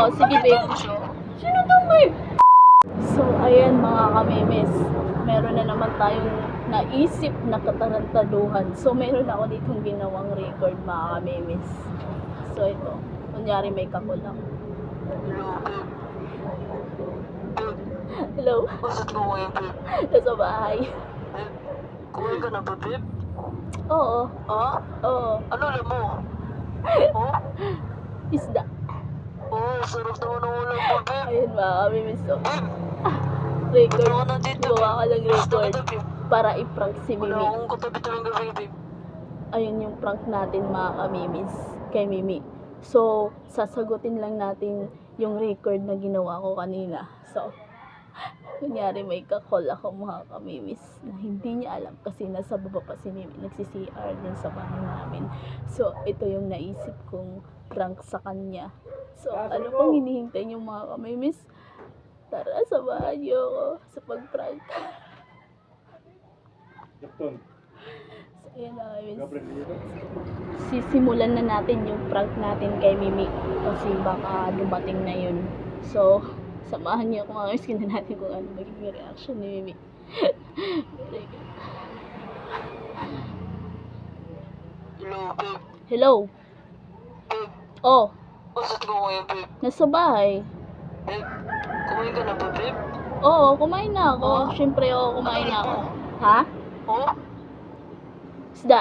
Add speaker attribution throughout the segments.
Speaker 1: Oo, sige babe.
Speaker 2: Sino daw babe?
Speaker 1: So, ayan mga kamemes. Meron na naman tayong naisip na katarantaduhan. So, meron ako ditong ginawang record mga kamemes. So, ito. Kunyari may kakul ako. Hello?
Speaker 2: Bakit mo ngayon, babe?
Speaker 1: Nasa bahay.
Speaker 2: Kumain ka na ba, babe?
Speaker 1: Oo.
Speaker 2: Ha?
Speaker 1: Oo.
Speaker 2: Ano alam mo? Oh?
Speaker 1: Isda.
Speaker 2: Sarap naman ang ulam mo, babe.
Speaker 1: Ayun mga kamemes. So,
Speaker 2: Babe,
Speaker 1: record.
Speaker 2: punta ka na dito,
Speaker 1: Gumawa ka ng
Speaker 2: Gusto
Speaker 1: record
Speaker 2: kita, babe.
Speaker 1: para i-prank si
Speaker 2: Wala
Speaker 1: Mimi.
Speaker 2: akong katabi tuwing gabi, babe.
Speaker 1: Ayun yung prank natin mga kamimis kay Mimi. So, sasagutin lang natin yung record na ginawa ko kanina. So, kunyari may kakol ako mga kamimis na hindi niya alam kasi nasa baba pa si Mimi. Nagsi-CR din sa bahay namin. So, ito yung naisip kong prank sa kanya. So, ano pang hinihintay niyo mga kamimis? Tara, samahan niyo ako sa pag-prank. So, ayan na kamimis. Sisimulan na natin yung prank natin kay Mimi kasi baka dumating na yun. So, samahan niyo ako mga kamimis. Tingnan natin kung ano magiging reaction ni Mimi.
Speaker 2: Hello, babe.
Speaker 1: Hello?
Speaker 2: Babe,
Speaker 1: Oh,
Speaker 2: bakit mo ngayon, babe?
Speaker 1: nasa bahay.
Speaker 2: Babe, kumain ka na ba, babe?
Speaker 1: Oo, kumain na ako.
Speaker 2: Oh?
Speaker 1: Siyempre, oo, kumain na ako. Ha?
Speaker 2: Oh?
Speaker 1: Isda?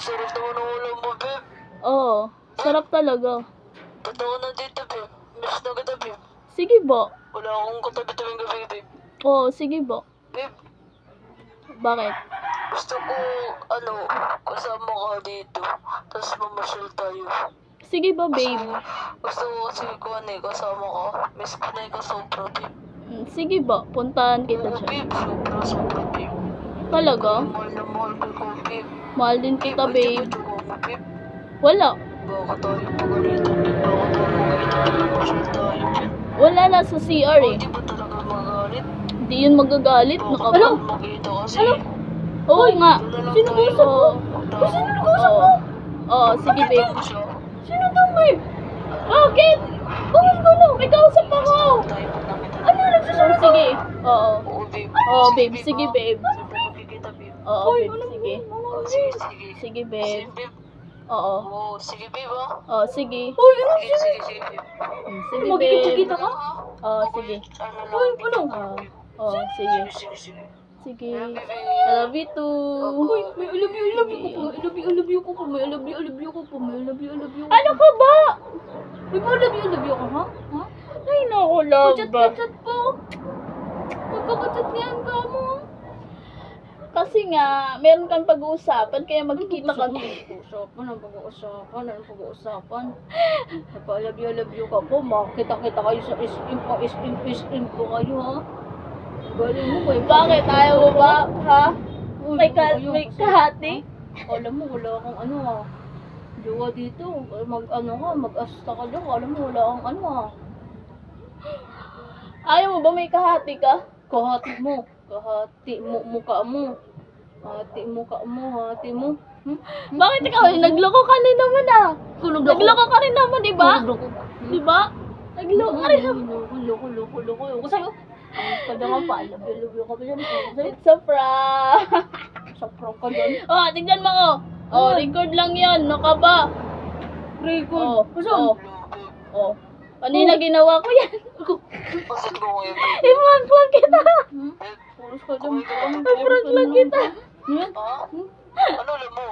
Speaker 2: Sarap naman ang ulam mo, babe.
Speaker 1: Oo, sarap talaga.
Speaker 2: Punta ka na dito, babe. Miss na kita, babe.
Speaker 1: Sige bo.
Speaker 2: Wala akong katabi tuwing gabi, babe.
Speaker 1: Oo, sige bo.
Speaker 2: Babe,
Speaker 1: Bakit?
Speaker 2: gusto ko, kasama ka dito. Tapos mamasyal tayo.
Speaker 1: Sige ba, babe?
Speaker 2: Gusto ko kasi kasama ka. Miss ko na ikaw sobra, babe.
Speaker 1: Sige ba, puntahan kita
Speaker 2: Oo,
Speaker 1: dyan.
Speaker 2: babe. Sobra, babe.
Speaker 1: Talaga?
Speaker 2: Mahal na mahal ko ikaw, babe.
Speaker 1: Mahal din kita,
Speaker 2: Babe,
Speaker 1: babe.
Speaker 2: ano mo, babe?
Speaker 1: Wala.
Speaker 2: Baka tayo magalito. Baka tayo magalito. Mamasyal tayo, babe.
Speaker 1: Wala na sa CR eh.
Speaker 2: Hindi ba talaga magalit?
Speaker 1: Hindi yun magagalit.
Speaker 2: Baka
Speaker 1: Nakaba.
Speaker 2: tayo makita kasi.
Speaker 1: Oo nga.
Speaker 2: Sino ba usap mo?
Speaker 1: Sino nag-usap mo? Oo, sige, babe.
Speaker 2: Sino daw, babe?
Speaker 1: Bakit? Bakit ko lang? May kausap ako.
Speaker 2: Tayo pag nakita.
Speaker 1: Ano nagsasabi? Sige. Oo.
Speaker 2: Oo, babe.
Speaker 1: Oo, babe. Sige, babe.
Speaker 2: Siyempre magkikita, babe.
Speaker 1: Oo, babe. Sige.
Speaker 2: Oo, sige, sige.
Speaker 1: Sige, babe.
Speaker 2: Sige, babe.
Speaker 1: Oo.
Speaker 2: Oo, sige, babe, ah.
Speaker 1: Oo, sige.
Speaker 2: Sige, sige, sige, babe.
Speaker 1: Sige, babe.
Speaker 2: ka?
Speaker 1: Oo, sige.
Speaker 2: Ano lang,
Speaker 1: Oo, sige.
Speaker 2: Sige, sige.
Speaker 1: Sige. I love you too.
Speaker 2: Uy,
Speaker 1: may I love you ko pa. I love you ko pa. May I love you ko pa. May I love you ko pa. Ano ka ba? May pa I love you ka, ha? Ha? Ay, naku, love. Kachat po. Magkakachat niyan ka mo. Kasi nga, meron kang pag-uusapan, kaya magkikita kami. Pag-uusapan. Nagpa-love you ka po. Makita-kita kayo sa SM po kayo, ha? Galing mo, boy. Bakit? Ayaw mo ba? Ha? May kahati?
Speaker 2: Alam mo, wala akong jowa dito. Mag-asta ka lang. Alam mo, wala akong
Speaker 1: Ayaw mo ba may kahati ka?
Speaker 2: Kahati mo. Kahati mo, mukha mo. Hati mo.
Speaker 1: Bakit ikaw? Nagloko ka rin naman ah. Nagloko ka rin naman, di ba? Di ba? Nagloko ka rin naman.
Speaker 2: Loko. Ako sa'yo. Kada nga pa, love you ka pa dyan.
Speaker 1: It's a prank.
Speaker 2: Sa prank ka dyan.
Speaker 1: Oh, tignan mo ko. Oh, record lang yan. No ka ba?
Speaker 2: Record.
Speaker 1: Oh. Oh. Kanina ginawa ko yan.
Speaker 2: Bakit mo ngayon?
Speaker 1: I-prank lang kita.
Speaker 2: Puros ka dyan.
Speaker 1: I-prank lang kita.
Speaker 2: Ano alam mo?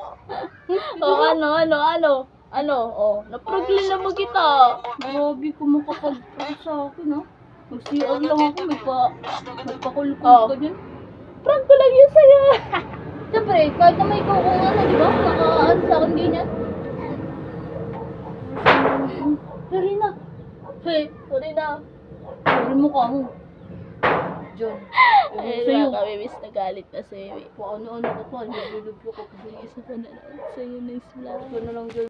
Speaker 1: Oh, ano? Oh, na-problema mo kita.
Speaker 2: Grabe ko makapag-prank sa akin, ha? Mag-CR lang ako, may pakulkul
Speaker 1: Oh.
Speaker 2: ka dyan.
Speaker 1: Prank ko lang yun sa'yo.
Speaker 2: Siyempre, kahit na may ikaw kung di ba? Nakaaan sa akin ganyan. Sorry na.
Speaker 1: Sorry na.
Speaker 2: Sorry mo ka mo. John.
Speaker 1: Ayun
Speaker 2: Sa'yo.
Speaker 1: mga kabibis, nagalit na sa'yo.
Speaker 2: Paano ka pa? Nilulubyo ko pa.
Speaker 1: Isa pa na lang sa'yo next vlog.
Speaker 2: Ito na lang dyan